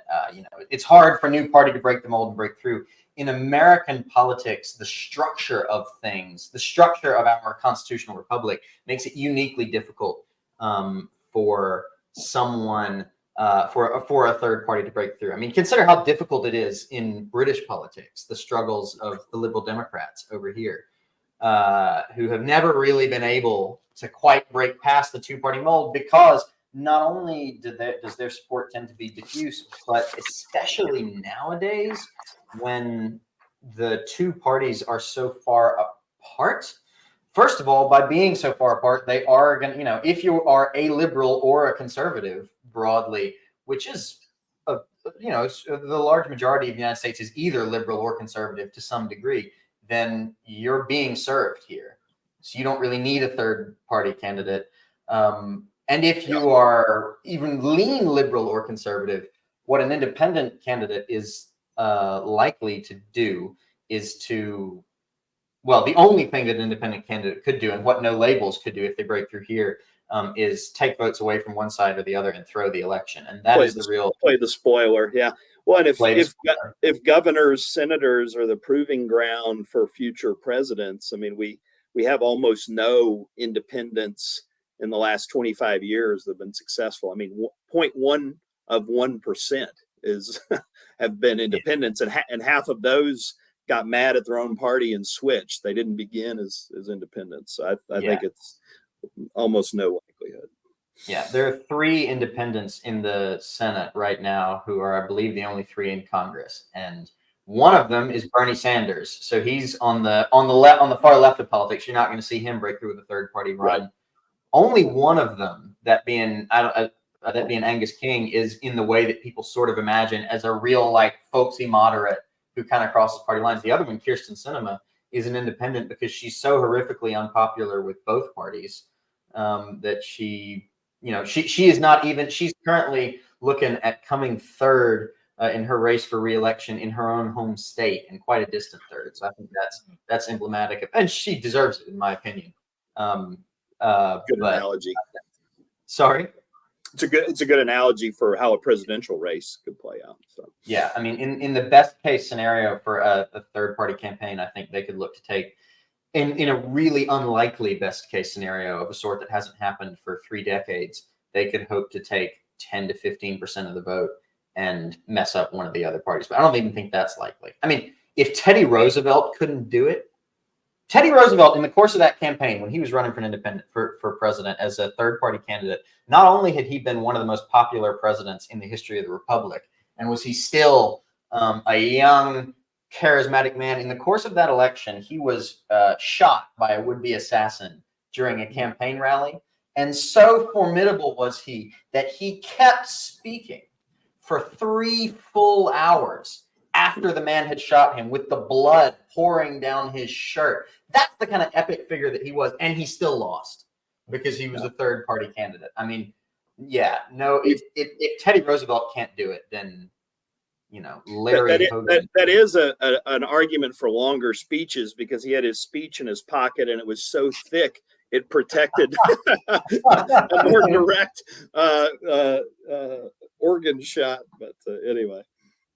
it's hard for a new party to break the mold and break through. In American politics, the structure of things, the structure of our constitutional republic makes it uniquely difficult for someone, for a third party to break through. I mean, consider how difficult it is in British politics, the struggles of the Liberal Democrats over here, who have never really been able to quite break past the two-party mold, because not only does their support tend to be diffuse, but especially nowadays, when the two parties are so far apart. First of all, by being so far apart, they are going to, if you are a liberal or a conservative broadly, which is, the large majority of the United States is either liberal or conservative to some degree, then you're being served here. So you don't really need a third party candidate. And if you are even lean liberal or conservative, what an independent candidate is likely to do is to, the only thing that an independent candidate could do, and what no labels could do if they break through here, is take votes away from one side or the other and throw the election. And that is the real play the spoiler. Yeah. Well, and if governors, senators are the proving ground for future presidents, I mean, we have almost no independents in the last 25 years that have been successful. I mean, 0.1% have been independents, and half of those got mad at their own party and switched. They didn't begin as independents. So I think it's almost no likelihood. Yeah, there are 3 independents in the Senate right now who are, I believe, the only 3 in Congress, and one of them is Bernie Sanders. So he's on the far left of politics. You're not going to see him break through with a third party run. Right. Only one of them, that being Angus King, is in the way that people sort of imagine as a real folksy moderate who kind of crosses party lines. The other one, Kyrsten Sinema, is an independent because she's so horrifically unpopular with both parties that she is not even. She's currently looking at coming third in her race for re-election in her own home state, and quite a distant third. So I think that's emblematic, and she deserves it, in my opinion. Good analogy. Sorry. It's a good analogy for how a presidential race could play out. So yeah, I mean, in the best case scenario for a third party campaign, I think they could look to take, in a really unlikely best case scenario of a sort that hasn't happened for 3 decades, they could hope to take 10 to 15% of the vote and mess up one of the other parties. But I don't even think that's likely. I mean, if Teddy Roosevelt couldn't do it, Teddy Roosevelt, in the course of that campaign, when he was running for an independent for president as a third party candidate, not only had he been one of the most popular presidents in the history of the republic, and was he still a young, charismatic man, in the course of that election, he was shot by a would-be assassin during a campaign rally. And so formidable was he that he kept speaking for 3 full hours after the man had shot him, with the blood pouring down his shirt. That's the kind of epic figure that he was, and he still lost because he was a third party candidate. I mean, yeah, no, if Teddy Roosevelt can't do it, then Larry Hogan. That is an argument for longer speeches, because he had his speech in his pocket and it was so thick it protected a more direct organ shot. But anyway.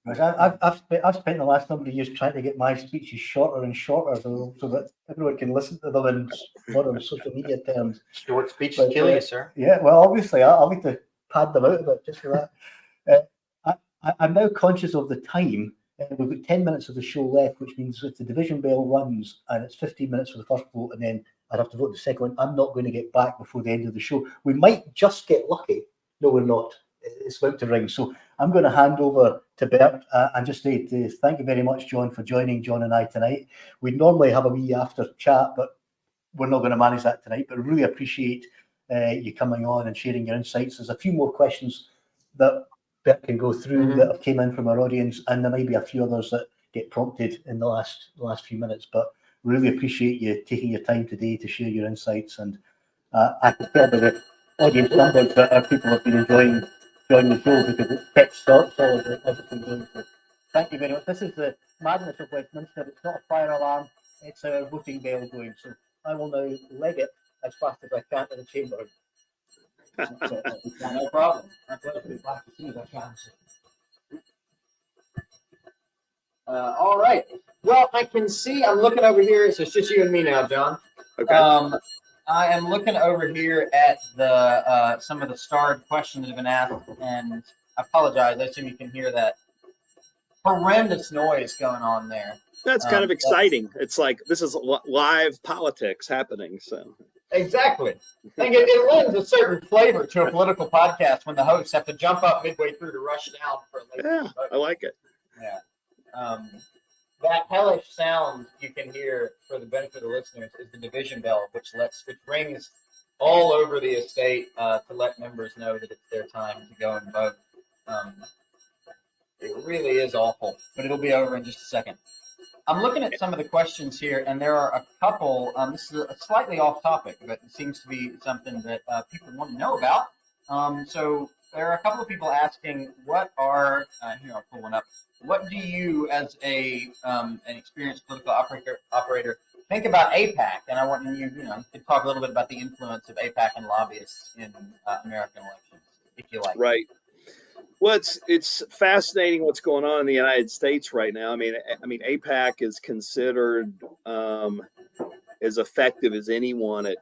I've spent the last number of years trying to get my speeches shorter and shorter so that everyone can listen to them in modern social media terms. Short speeches kill you, sir. Yeah, well, obviously, I'll need to pad them out a bit just for that. I'm now conscious of the time. We've got 10 minutes of the show left, which means if the division bell runs and it's 15 minutes for the first vote and then I'd have to vote the second one. I'm not going to get back before the end of the show. We might just get lucky. No, we're not. It's about to ring. So I'm going to hand over to Bert and just say thank you very much, John, for joining John and I tonight. We normally have a wee after chat, but we're not going to manage that tonight. But really appreciate you coming on and sharing your insights. There's a few more questions that Bert can go through that have came in from our audience, and there may be a few others that get prompted in the last few minutes. But really appreciate you taking your time today to share your insights. And I can tell by the audience numbers that our people have been enjoying the show because it's kept solid as it's been going. So thank you very much. This is the madness of Westminster. It's not a fire alarm, it's a voting bell going. So I will now leg it as fast as I can to the chamber. No problem. I'll be back as soon as I can. All right. Well, I can see, I'm looking over here. So it's just you and me now, John. Okay. I am looking over here at the some of the starred questions that have been asked, and I apologize. I assume you can hear that horrendous noise going on there. That's kind of exciting. It's like this is live politics happening. So exactly. I think it lends a certain flavor to a political podcast when the hosts have to jump up midway through to rush down for a later vote. I like it. Yeah. That hellish sound you can hear for the benefit of the listeners is the division bell, which rings all over the estate to let members know that it's their time to go and vote. It really is awful, but it'll be over in just a second. I'm looking at some of the questions here, and there are a couple. This is a slightly off topic, but it seems to be something that people want to know about. So there are a couple of people asking, what are, here I'll pull one up. What do you, as an experienced political operator, think about AIPAC? And I want you to talk a little bit about the influence of AIPAC and lobbyists in American elections, if you like. Right. Well, it's fascinating what's going on in the United States right now. I mean, AIPAC is considered as effective as anyone at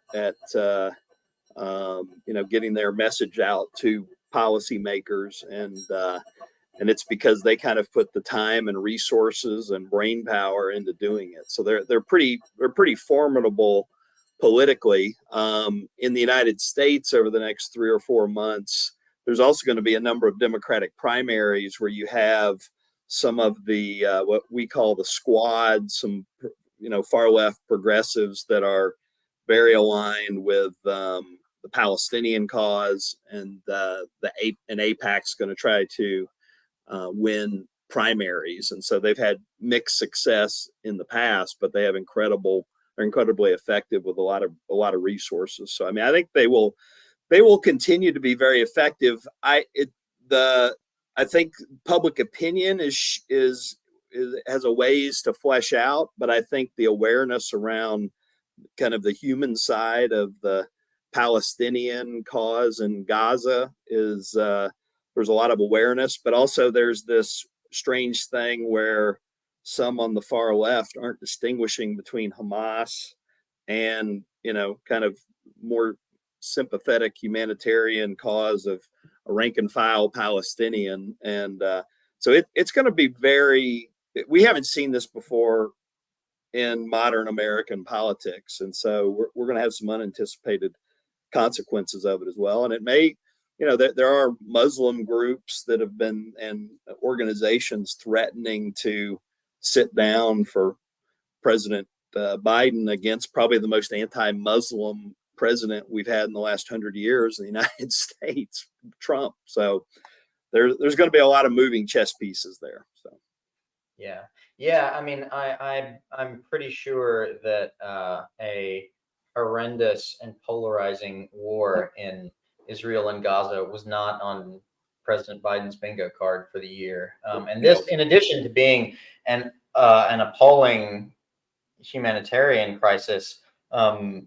getting their message out to policymakers, and it's because they kind of put the time and resources and brain power into doing it. So they're pretty formidable politically. In the United States over the next 3 or 4 months, there's also going to be a number of Democratic primaries where you have some of the what we call the squad, some far left progressives that are very aligned with the Palestinian cause, and AIPAC's going to try to win primaries, and so they've had mixed success in the past, but they have they're incredibly effective with a lot of resources. So I think they will continue to be very effective. I think public opinion has a ways to flesh out, but I think the awareness around kind of the human side of the Palestinian cause in Gaza is there's a lot of awareness, but also there's this strange thing where some on the far left aren't distinguishing between Hamas and kind of more sympathetic humanitarian cause of a rank and file Palestinian. And so it's going to be we haven't seen this before in modern American politics. And so we're going to have some unanticipated consequences of it as well. And it may, there are Muslim groups that have been, and organizations threatening to sit down for President Biden against probably the most anti-Muslim president we've had in the last 100 years in the United States, Trump. So there's going to be a lot of moving chess pieces there. So yeah. I mean, I'm pretty sure that a horrendous and polarizing war in Israel and Gaza was not on President Biden's bingo card for the year. And this, in addition to being an appalling humanitarian crisis, to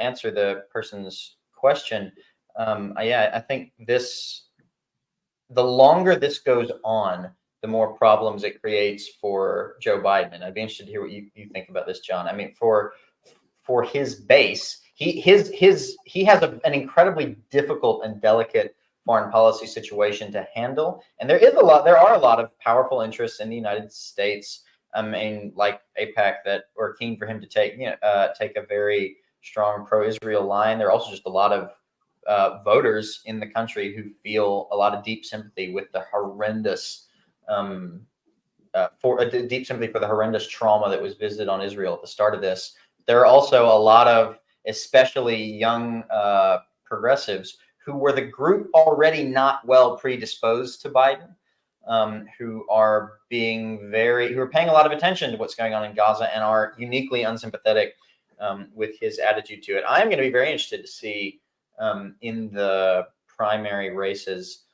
answer the person's question, I think the longer this goes on, the more problems it creates for Joe Biden. And I'd be interested to hear what you think about this, John. I mean, for his base, he has an incredibly difficult and delicate foreign policy situation to handle. And there are a lot of powerful interests in the United States I mean, like AIPAC, that are keen for him to take take a very strong pro-Israel line. There are also just a lot of voters in the country who feel a lot of deep sympathy with the horrendous deep sympathy for the horrendous trauma that was visited on Israel at the start of this. There are also a lot of, especially young progressives, who were the group already not well predisposed to Biden, who are paying a lot of attention to what's going on in Gaza and are uniquely unsympathetic with his attitude to it. I am going to be very interested to see in the primary races,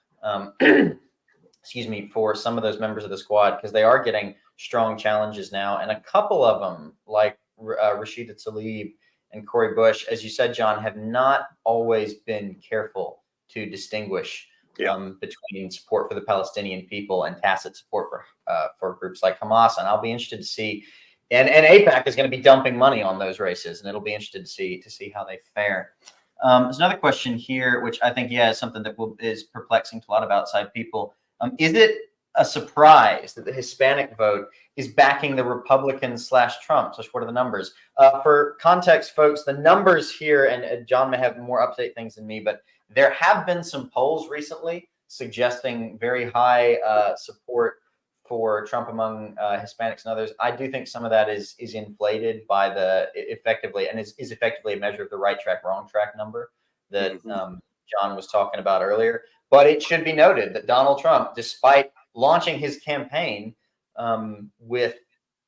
excuse me, for some of those members of the squad, because they are getting strong challenges now. And a couple of them, like Rashida Tlaib and Cori Bush, as you said, John, have not always been careful to distinguish between support for the Palestinian people and tacit support for groups like Hamas. And I'll be interested to see, and AIPAC is going to be dumping money on those races, and it'll be interested to see how they fare. There's another question here, which I think, is something that is perplexing to a lot of outside people. Is it a surprise that the Hispanic vote is backing the Republican/Trump? So what are the numbers? For context, folks, the numbers here, and John may have more up-to-date things than me, but there have been some polls recently suggesting very high support for Trump among Hispanics and others. I do think some of that is inflated by effectively a measure of the right track, wrong track number that John was talking about earlier. But it should be noted that Donald Trump, despite launching his campaign with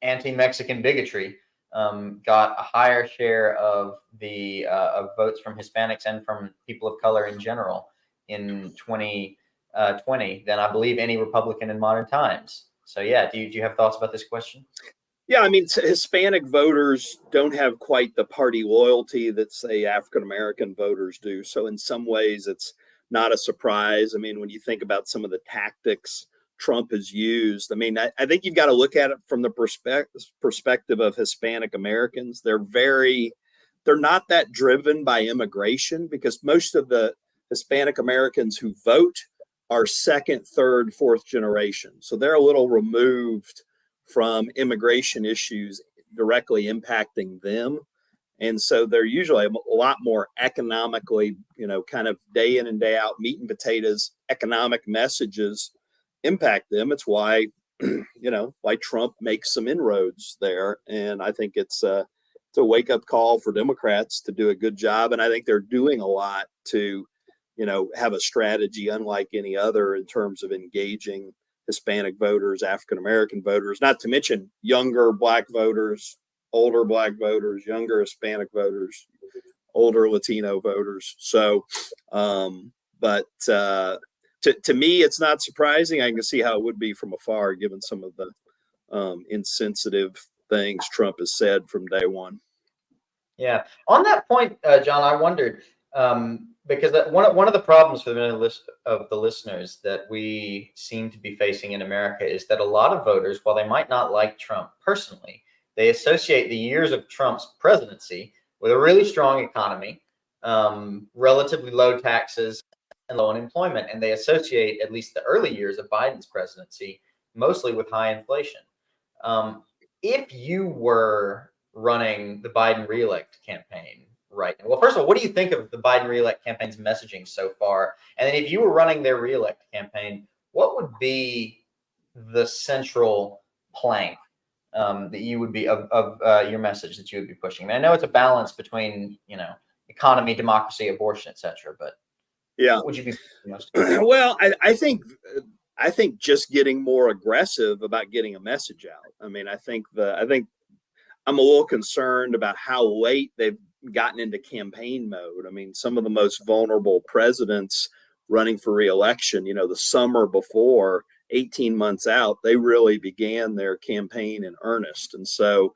anti-Mexican bigotry, got a higher share of the votes from Hispanics and from people of color in general in 2020 than I believe any Republican in modern times. So yeah, do you have thoughts about this question? Yeah, I mean, Hispanic voters don't have quite the party loyalty that, say, African-American voters do. So in some ways, it's not a surprise. I mean, when you think about some of the tactics Trump has used, I mean, I think you've got to look at it from the perspective of Hispanic Americans. They're not that driven by immigration, because most of the Hispanic Americans who vote are second, third, fourth generation. So they're a little removed from immigration issues directly impacting them. And so they're usually a lot more economically, kind of day in and day out, meat and potatoes, economic messages impact them. It's why, why Trump makes some inroads there. And I think it's a wake up call for Democrats to do a good job. And I think they're doing a lot to, have a strategy unlike any other in terms of engaging Hispanic voters, African-American voters, not to mention younger Black voters, older Black voters, younger Hispanic voters, older Latino voters. So, but to me, it's not surprising. I can see how it would be from afar, given some of the insensitive things Trump has said from day one. Yeah. On that point, John, I wondered, because one of the problems for the listeners that we seem to be facing in America is that a lot of voters, while they might not like Trump personally, they associate the years of Trump's presidency with a really strong economy, relatively low taxes, and low unemployment. And they associate at least the early years of Biden's presidency mostly with high inflation. If you were running the Biden reelect campaign right now, well, first of all, what do you think of the Biden reelect campaign's messaging so far? And then if you were running their reelect campaign, what would be the central plank that you would be of your message that you would be pushing? I mean, I know it's a balance between, economy, democracy, abortion, etc. But yeah, what would you be most? Well, I think just getting more aggressive about getting a message out. I mean, I think I'm a little concerned about how late they've gotten into campaign mode. I mean, some of the most vulnerable presidents running for re-election, the summer before, 18 months out, they really began their campaign in earnest. And so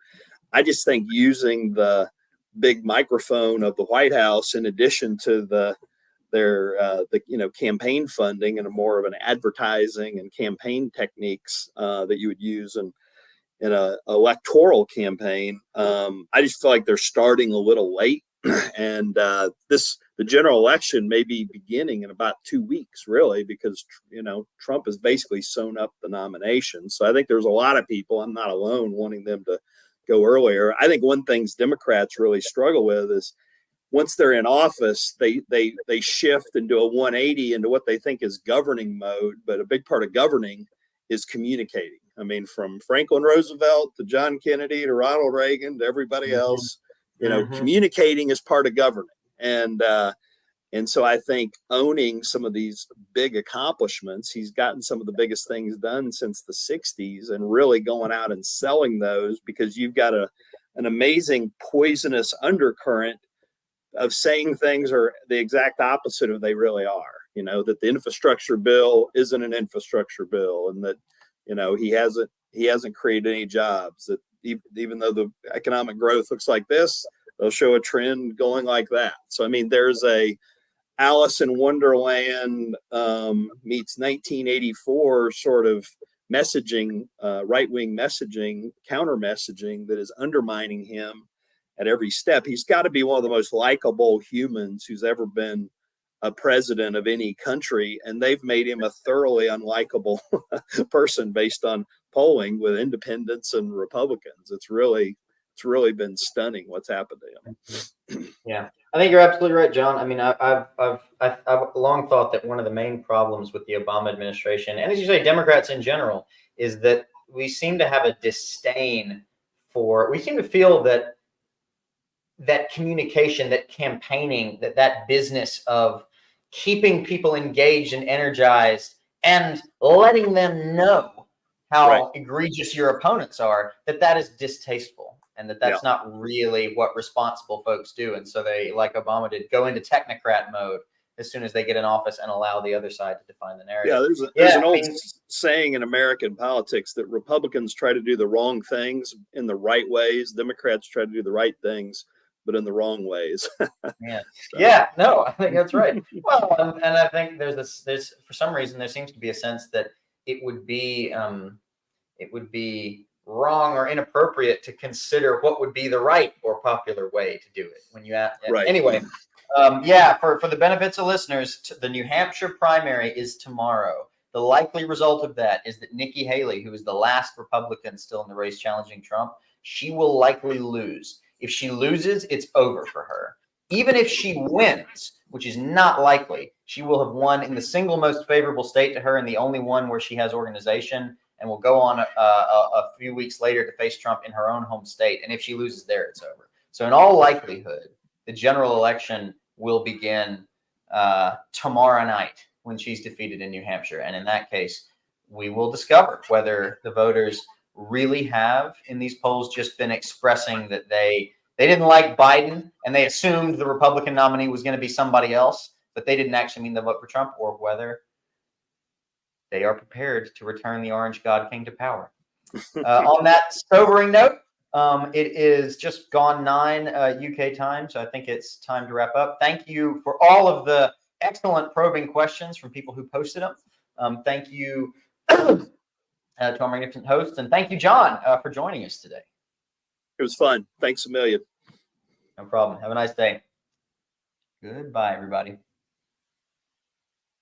I just think using the big microphone of the White House, in addition to their campaign funding and a more of an advertising and campaign techniques that you would use in an electoral campaign, I just feel like they're starting a little late. And this the general election may be beginning in about 2 weeks, really, because, Trump has basically sewn up the nomination. So I think there's a lot of people, I'm not alone, wanting them to go earlier. I think one thing Democrats really struggle with is once they're in office, they shift and do a 180 into what they think is governing mode. But a big part of governing is communicating. I mean, from Franklin Roosevelt to John Kennedy to Ronald Reagan to everybody else, communicating is part of governing. And so I think owning some of these big accomplishments, he's gotten some of the biggest things done since the 60s, and really going out and selling those, because you've got an amazing poisonous undercurrent of saying things are the exact opposite of they really are. That the infrastructure bill isn't an infrastructure bill, and that he hasn't created any jobs. That even though the economic growth looks like this, they'll show a trend going like that. So I mean, there's a Alice in Wonderland meets 1984 sort of messaging, right-wing messaging, counter messaging that is undermining him at every step. He's got to be one of the most likable humans who's ever been a president of any country, and they've made him a thoroughly unlikable person based on polling with independents and Republicans. It's really been stunning what's happened to him. Yeah, I think you're absolutely right, John. I mean, I've long thought that one of the main problems with the Obama administration, and as you say, Democrats in general, is that we seem to have a disdain for. We seem to feel that communication, that campaigning, that business of keeping people engaged and energized and letting them know how egregious your opponents are, that is distasteful, and that's not really what responsible folks do. And so they, like Obama did, go into technocrat mode as soon as they get in office and allow the other side to define the narrative. Yeah, there's an old saying in American politics that Republicans try to do the wrong things in the right ways. Democrats try to do the right things, but in the wrong ways. No, I think that's right. Well, and I think there's for some reason there seems to be a sense that it would be wrong or inappropriate to consider what would be the right or popular way to do it. When you anyway, for the benefits of listeners, the New Hampshire primary is tomorrow. The likely result of that is that Nikki Haley, who is the last Republican still in the race challenging Trump, she will likely lose. If she loses, it's over for her. Even if she wins, which is not likely, she will have won in the single most favorable state to her and the only one where she has organization, and will go on a few weeks later to face Trump in her own home state. And if she loses there, it's over. So in all likelihood, the general election will begin tomorrow night when she's defeated in New Hampshire. And in that case, we will discover whether the voters really have in these polls just been expressing that they didn't like Biden and they assumed the Republican nominee was going to be somebody else, but they didn't actually mean to vote for Trump, or whether they are prepared to return the Orange God King to power. On that sobering note, it is just gone 9 UK time, so I think it's time to wrap up. Thank you for all of the excellent probing questions from people who posted them. Thank you to our magnificent hosts, and thank you, John, for joining us today. It was fun. Thanks a million. No problem. Have a nice day. Goodbye, everybody.